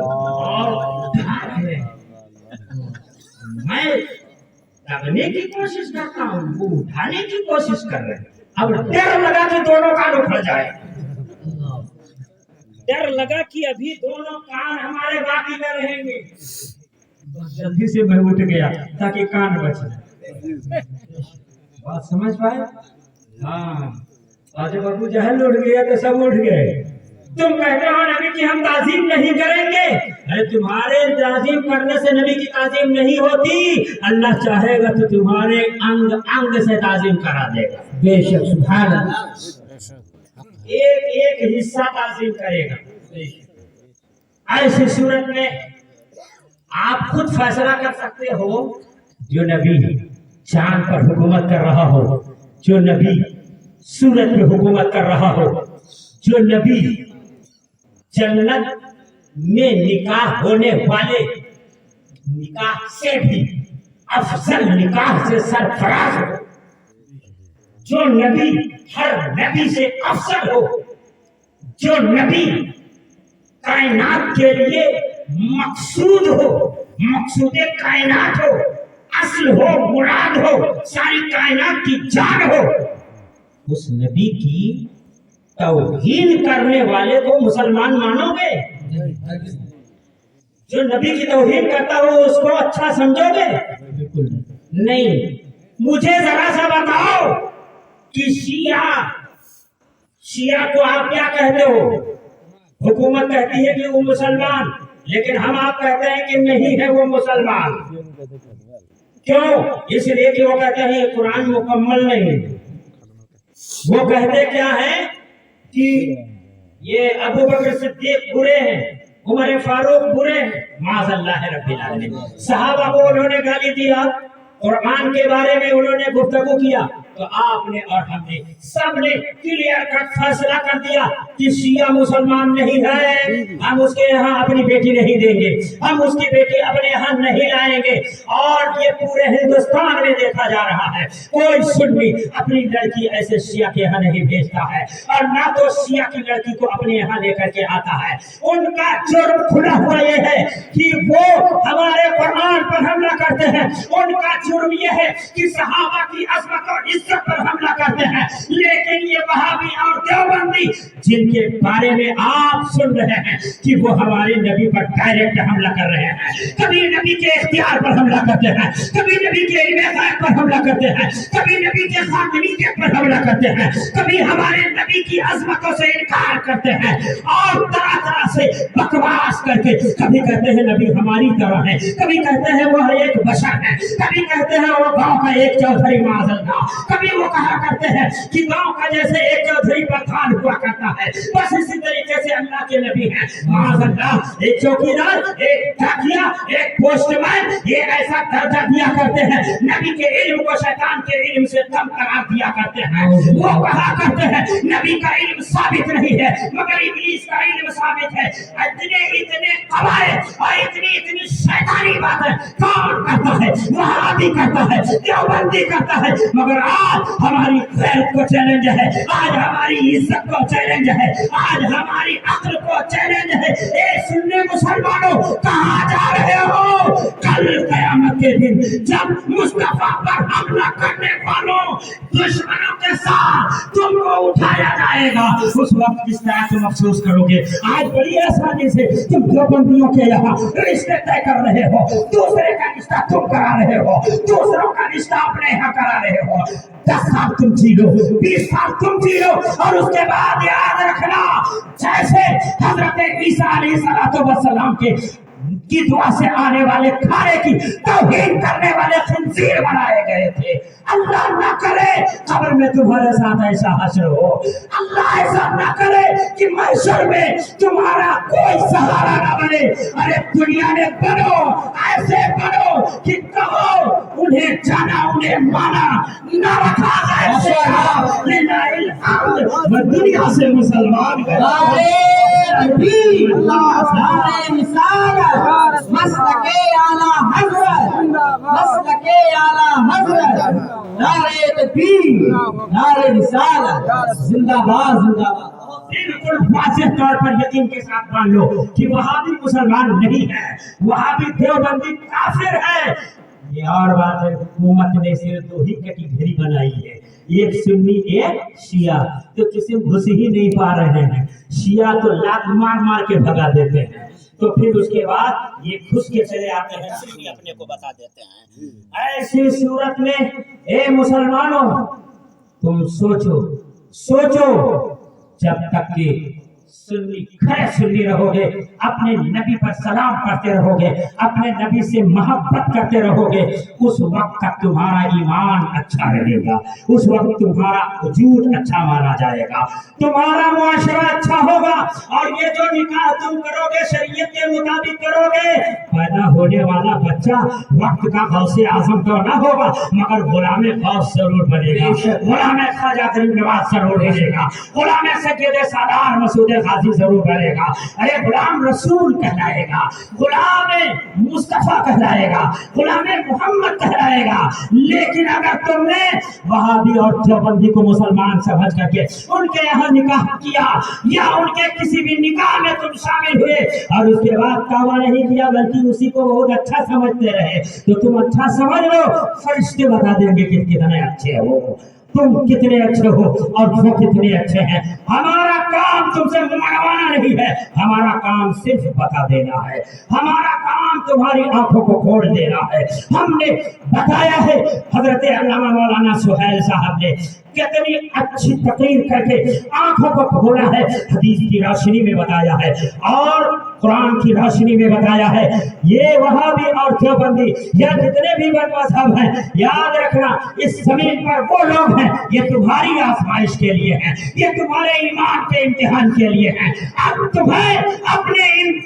Speaker 1: اور اٹھا رہے ہیں۔ میں لگنے کی کوشش کرتا ہوں، وہ اٹھانے کی کوشش کر رہے ہیں۔ اب ڈر لگا کہ دونوں کان اٹھ جائے، ڈر لگا کہ ابھی دونوں کان ہمارے باقی نہ رہیں گے، جلدی سے میں اٹھ گیا تاکہ کان بچ جائے۔ بات سمجھ پائے؟ ہاں، اور جب ابو جہل اٹھ گیا تو سب اٹھ گئے۔ تم کہتے ہو نبی کی ہم تعظیم نہیں کریں گے، ارے تمہارے تعظیم کرنے سے نبی کی تعظیم نہیں ہوتی، اللہ چاہے گا تو تمہارے انگ انگ سے تعظیم کرا دے گا۔ بے شک، سبحان اللہ، ایک ایک حصہ تعظیم کرے گا۔ ایسی صورت میں آپ خود فیصلہ کر سکتے ہو، جو نبی چاند پر حکومت کر رہا ہو، جو نبی سورج پہ حکومت کر رہا ہو، جو نبی جنت میں نکاح ہونے والے نکاح سے بھی افضل نکاح سے سرفراز ہو، جو نبی ہر نبی سے افضل ہو، جو نبی کائنات کے لیے مقصود ہو، مقصود کائنات ہو، اصل ہو، مراد ہو، ساری کائنات کی جان ہو، اس نبی کی توہین کرنے والے کو مسلمان مانو گے؟ جو نبی کی توہین کرتا ہو اس کو اچھا سمجھو گے؟ بالکل نہیں۔ مجھے ذرا سا بتاؤ کہ شیعہ کو آپ کیا کہتے ہو؟ حکومت کہتی ہے کہ وہ مسلمان، لیکن ہم آپ کہتے ہیں کہ نہیں ہے وہ مسلمان۔ کیوں؟ اس لیے کہ وہ کہتے ہیں یہ قرآن مکمل نہیں ہے۔ وہ کہتے کیا ہے کہ یہ ابو بکر صدیق برے ہیں، عمر فاروق برے ہیں، معاذ اللہ رب العالمین۔ صحابہ کو انہوں نے گالی دیا، قرآن کے بارے میں انہوں نے گفتگو کیا تو آپ نے اور ہم نے سب نے کلیئر کٹ فیصلہ کر دیا کہ شیعہ مسلمان نہیں ہے، ہم اس کے یہاں اپنی بیٹی نہیں دیں گے، ہم اس کی بیٹی اپنے یہاں نہیں لائیں گے۔ اور یہ پورے ہندوستان میں دیکھا جا رہا ہے، کوئی سنی اپنی لڑکی ایسے شیعہ کے یہاں نہیں بھیجتا ہے، اور نہ تو شیعہ کی لڑکی کو اپنے یہاں لے کر کے آتا ہے۔ ان کا جرم کھلا ہوا یہ ہے کہ وہ ہمارے قرآن پر حملہ کرتے ہیں، ان کا جرم یہ ہے کہ صحابہ کی عظمت اور عزت پر حملہ کرتے ہیں۔ لیکن یہ وہابی اور دیوبندی جن کے بارے میں آپ سن رہے ہیں کہ وہ ہمارے نبی پر ڈائریکٹ حملہ کر رہے ہیں، کبھی نبی کے اختیار پر حملہ کرتے ہیں، کبھی نبی کے علم غیب پر حملہ کرتے ہیں، کبھی نبی کے خاتمیت پر حملہ کرتے ہیں، کبھی ہمارے نبی کی عظمتوں سے انکار کرتے ہیں، اور طرح طرح سے بکواس کر کے کبھی کہتے ہیں نبی ہماری طرح ہے، کبھی کہتے ہیں وہ ایک بشر ہے، کبھی کہتے ہیں وہ گاؤں کا ایک چودھری معاذ اللہ، کبھی وہ کہا کرتے ہیں کہ گاؤں کا جیسے ایک چودھری پردھان ہوا کرتا ہے، بس اسی طریقے سے اللہ کے نبی ہیں معاذ اللہ ایک چوکیدار، ایک ڈاکیا، ایک پوسٹ مین، یہ ایسا درجہ دیا کرتے ہیں، نبی کے علم کو شیطان کے علم سے کم قرار دیا کرتے ہیں۔ وہ کہا کرتے ہیں نبی کا علم ثابت نہیں ہے مگر ابلیس کا علم ثابت ہے۔ اتنے قواعد اور اتنی شیطانی باتیں کون کرتا ہے؟ وہابی کرتا ہے، دیوبندی کرتا ہے، مگر آج ہماری غیرت کو چیلنج ہے، آج ہماری عزت کو چیلنج ہے، آج ہماری عقل کو چیلنج ہے۔ اے سنی مسلمانوں کہاں جا رہے ہو؟ کل قیامت کے دن جب مصطفیٰ پر حملہ کرنے والوں دشمنوں کے ساتھ تم کو اٹھایا جائے گا، اس وقت کس طرح تم افسوس کرو گے؟ آج بڑی آسانی سے تم دیوبندیوں کے یہاں رشتے طے کر رہے ہو، دوسرے کا رشتہ تم کرا رہے ہو، دوسروں کا رشتہ اپنے یہاں کرا رہے ہو۔ 10 سال تم جی لو، 20 سال تم جی لو، اور اس کے بعد یاد رکھنا جیسے حضرت عیسیٰ علیہ السلام کی دعا سے آنے والے کھانے کی توہین کرنے والے خنزیر بنائے گئے تھے۔ اللہ نہ کرے قبر میں تمہارے ساتھ ایسا حشر ہو، اللہ ایسا نہ کرے کہ محشر میں تمہارا کوئی سہارا نہ بنے۔ ارے دنیا میں بنو، ایسے بنو کہ کہو انہیں جانا انہیں مانا، نہ رکھا ایسے للہ الحمد، میں دنیا سے مسلمان
Speaker 2: مسلک اعلیٰ حضرت، مسلک اعلیٰ حضرت، نعرہ تکبیر، نعرہ رسالت، زندہ باد زندہ باد۔
Speaker 1: بالکل واضح طور پر یقین کے ساتھ مان لو کہ وہابی مسلمان نہیں ہے، وہابی دیوبندی کافر ہے۔ یہ اور بات ہے حکومت نے صرف 2 ہی کیٹیگری بنائی ہے، ایک سنی ایک شیعہ، تو کسی گھس ہی نہیں پا رہے ہیں۔ شیعہ تو لات مار مار کے بھگا دیتے ہیں، تو پھر اس کے بعد یہ گھس کے چلے آتے ہیں، سنی اپنے کو بتا دیتے ہیں۔ ایسی صورت میں اے مسلمانوں تم سوچو جب تک کہ سنی کھڑے سنی رہو گے، اپنے نبی پر سلام کرتے رہو گے، اپنے نبی سے محبت کرتے رہو گے، اس وقت تک تمہارا ایمان اچھا رہے گا، اس وقت تمہارا وجود اچھا مانا جائے گا، تمہارا معاشرہ اچھا ہوگا۔ اور یہ جو نکاح تم کرو گے شریعت کے مطابق کرو گے، پیدا ہونے والا بچہ وقت کا غوث اعظم تو نہ ہوگا مگر غلام غوث ضرور بنے گا، غلام خواجہ غریب نواز ضرور بنے گا، غلام سید سالار مسعود غازی ضرور بنے گا، ارے غلام رسول کہلائے گا، غلام مصطفیٰ کہلائے گا، غلام محمد کہلائے گا۔ لیکن اگر تم نے وہابی اور دیوبندی کو مسلمان سمجھ کر کے ان کے یہاں نکاح کیا یا ان کے کسی بھی نکاح میں تم شامل ہوئے اور اس کے بعد توبہ نہیں کیا بلکہ اسی کو بہت اچھا سمجھتے رہے، تو تم اچھا سمجھ لو فرشتے بتا دیں گے کہ کتنے اچھے ہو، تم کتنے اچھے ہو اور وہ کتنے اچھے ہیں۔ ہمارا کام تم سے منوانا نہیں ہے، ہمارا کام صرف بتا دینا ہے، ہمارا کام تمہاری آنکھوں کو کھول دینا ہے۔ ہم نے بتایا ہے، حضرت علامہ مولانا سہیل صاحب نے کتنی اچھی تقریر کر کے آنکھوں کو کھولا ہے، حدیث کی روشنی میں بتایا ہے اور قرآن کی روشنی میں بتایا ہے۔ یہ وہابی اور دیوبندی یا جتنے بھی بد مذہب ہیں، یاد رکھنا اس زمین پر وہ لوگ ہیں، یہ تمہاری آزمائش کے لیے ہیں، یہ تمہارے ایمان کے امتحان کے لیے ہیں۔ اب تمہیں اپنے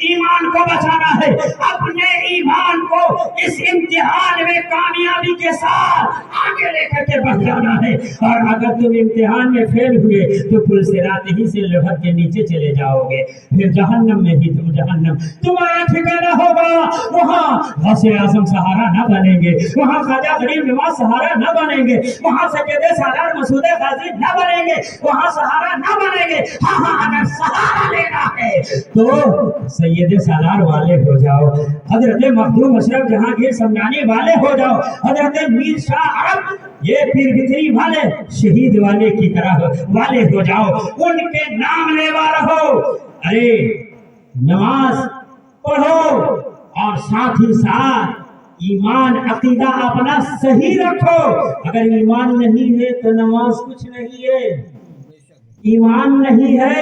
Speaker 1: ایمان کو بچانا ہے، اپنے ایمان کو اس امتحان میں کامیابی کے ساتھ آگے لے کر کے بڑھ جانا ہے، اور اگر تم امتحان میں فیل ہوئے تو پل صراط ہی سے لپٹ کے نیچے چلے جاؤ گے، پھر جہنم میں ہی جہنم تمہارا ٹھکانہ ہوگا۔ وہاں غوث اعظم سہارا نہ بنیں گے، وہاں خواجہ غریب نواز سہارا نہ بنیں گے، وہاں سید سالار مسعود غازی نہ بنیں گے، وہاں سہارا نہ بنیں گے۔ ہاں اگر سہارا لینا ہے تو سید سالار والے ہو جاؤ، حضرت مخدوم اشرف جہانگیر سمنانی والے ہو جاؤ، حضرت میر شاہ عرب یہ پیر بجری والے شہید والے کی طرح والے ہو جاؤ، ان کے نام لیوا رہو۔ ارے نماز پڑھو اور ساتھ ہی ساتھ ایمان عقیدہ اپنا صحیح رکھو۔ اگر ایمان نہیں ہے تو نماز کچھ نہیں ہے، ایمان نہیں ہے،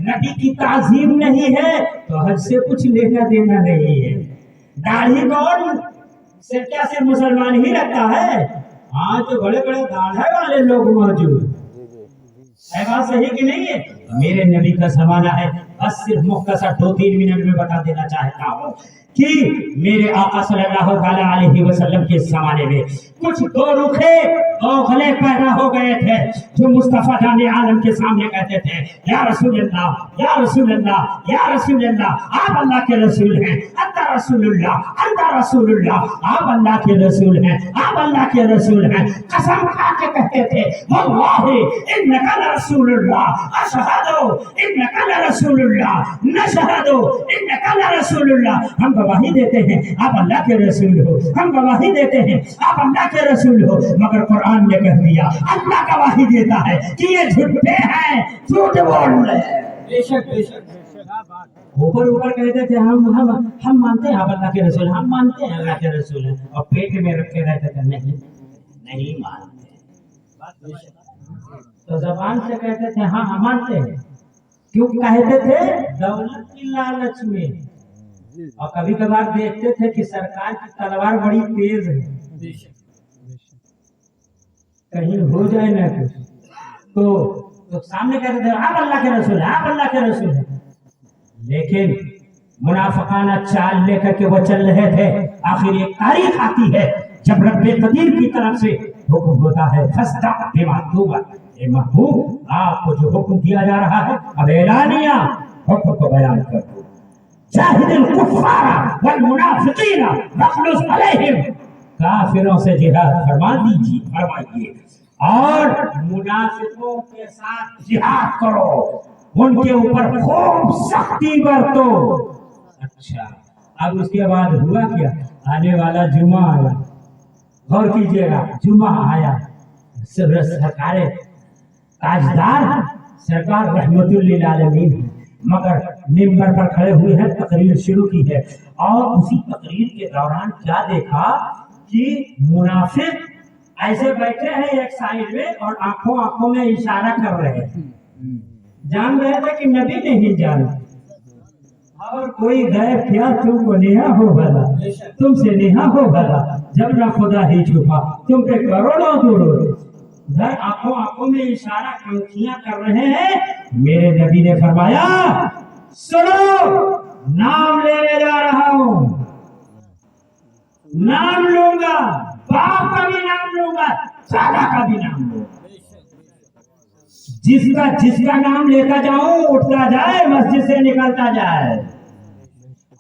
Speaker 1: نبی کی تعظیم نہیں ہے تو حج سے کچھ لینا دینا نہیں ہے۔ داڑھی کون صرف کیا صرف مسلمان ہی رکھتا ہے؟ ہاں تو بڑے بڑے داڑھے والے لوگ موجود ہے، بات صحیح کہ نہیں ہے؟ میرے نبی کا زمانہ ہے، بس صرف مختصر 2-3 منٹ میں بتا دینا چاہتا ہوں کہ میرے آقا صلی اللہ علیہ وسلم کے زمانے میں کچھ دو رخے اوغلے پیدا ہو گئے تھے جو مصطفیٰ جان عالم کے سامنے کہتے تھے یا رسول اللہ یا رسول اللہ یا رسول اللہ، آپ اللہ کے رسول ہیں، انت رسول اللہ انت رسول اللہ، آپ اللہ کے رسول ہیں، آپ اللہ کے رسول ہیں۔ قسم کھا کے کہتے تھے واللہ انک لرسول اللہ، اشہد انک لرسول اللہ، نشہد انک لرسول اللہ۔ ہم گواہی دیتے ہیں آپ اللہ کے رسول ہو، ہم گواہی دیتے ہیں آپ اللہ کے رسول ہو، مگر قرآن نے کہہ دیا اللہ گواہی دیتا ہے کہ یہ جھوٹے ہیں، جھوٹ بول رہے ہیں۔
Speaker 3: بے شک بے شک
Speaker 1: اوپر اوپر کہتے تھے ہم مانتے ہیں آپ اللہ کے رسول، ہم مانتے ہیں اللہ کے رسول ہیں، اور پیٹ میں رکھے رہتے تھے نہیں مانتے، تو زبان سے کہتے تھے ہاں ہم مانتے ہیں، کیوں کہتے تھے؟ دولت کی لالچ میں، اور کبھی کبھار دیکھتے تھے کہ سرکار کی تلوار بڑی تیز ہے، کہیں ہو جائے نہ کچھ، تو سامنے کہتے تھے آپ اللہ کے رسول ہیں، آپ اللہ کے رسول ہیں، لیکن منافقانہ چال لے کر کے وہ چل رہے تھے۔ آخر ایک تاریخ آتی ہے جب رب قدیر کی طرف سے حکم ہوتا ہے فاصدق بما تؤمر، اے محبوب آپ کو جو حکم دیا جا رہا ہے اب اعلانیہ حکم کو بیان کر دو، جاہد الکفار والمنافقین واغلظ علیہم، کافروں سے جہاد فرما دیجیے، فرمائیے، اور منافقوں کے ساتھ جہاد کرو، ان کے اوپر خوب سختی برتو۔ اچھا اب اس کے بعد ہوا کیا؟ آنے والا جمعہ آیا، غور کیجیے گا، جمعہ آیا، سرکار تاجدار سرکار رحمت للعالمین مگر ممبر پر کھڑے ہوئے ہیں، تقریر شروع کی ہے، اور اسی تقریر کے دوران کیا دیکھا کہ منافق ایسے بیٹھے ہیں ایک سائڈ میں اور آنکھوں میں اشارہ کر رہے ہیں، جان رہے تھے کہ نبی نہیں جانا، اور کوئی غیر کیا تم کو نہا ہو بھلا، تم سے نہا ہو بھلا، جب نہ خدا ہی چھپا تم پہ کروڑوں درود، ادھر آنکھوں میں اشارہ کنکھیاں کر رہے ہیں۔ میرے نبی نے فرمایا سنو نام لینے جا رہا ہوں، نام لوں گا، باپ کا بھی نام لوں گا، دادا کا بھی نام لوں گا، جس کا نام لیتا جاؤں اٹھتا جائے، مسجد سے نکلتا جائے۔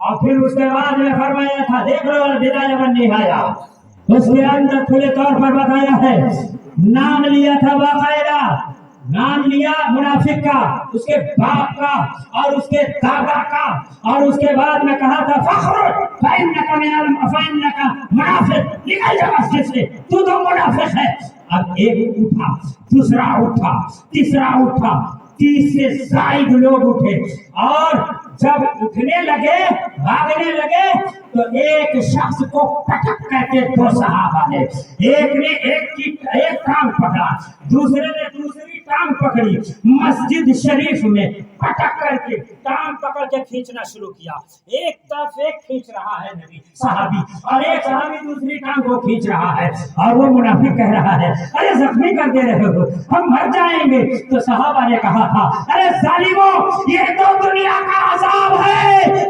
Speaker 1: اور پھر اس کے بعد میں فرمایا تھا دیکھ لو البدایہ والنہایہ، اس کے اندر کھلے طور پر بتایا ہے، نام لیا تھا باقاعدہ، نام لیا منافق کا، اس کے باپ کا اور اس کے دادا کا، اور اس کے بعد میں کہا تھا فخرج فإنک منافق، نکل جا مسجد سے، تو منافق ہے۔ اب ایک اٹھا، دوسرا اٹھا، تیسرا اٹھا، 30 سے زائد لوگ اٹھے، اور جب اٹھنے لگے بھاگنے لگے تو ایک شخص کو پٹک کر کے دو صحابہ نے، ایک نے ایک ٹانگ پکڑا، دوسرے نے دوسری ٹانگ پکڑی، مسجد شریف میں پٹک کر کے ٹانگ پکڑ کے کھینچنا شروع کیا، ایک طرف ایک کھینچ رہا ہے نبی صحابی، اور ایک صحابی دوسری ٹانگ کو کھینچ رہا ہے، اور وہ منافق کہہ رہا ہے ارے زخمی کر دے رہے ہو، ہم مر جائیں گے۔ تو صحابہ نے کہا تھا ارے ظالموں، یہ تو دنیا کا عذاب ہے،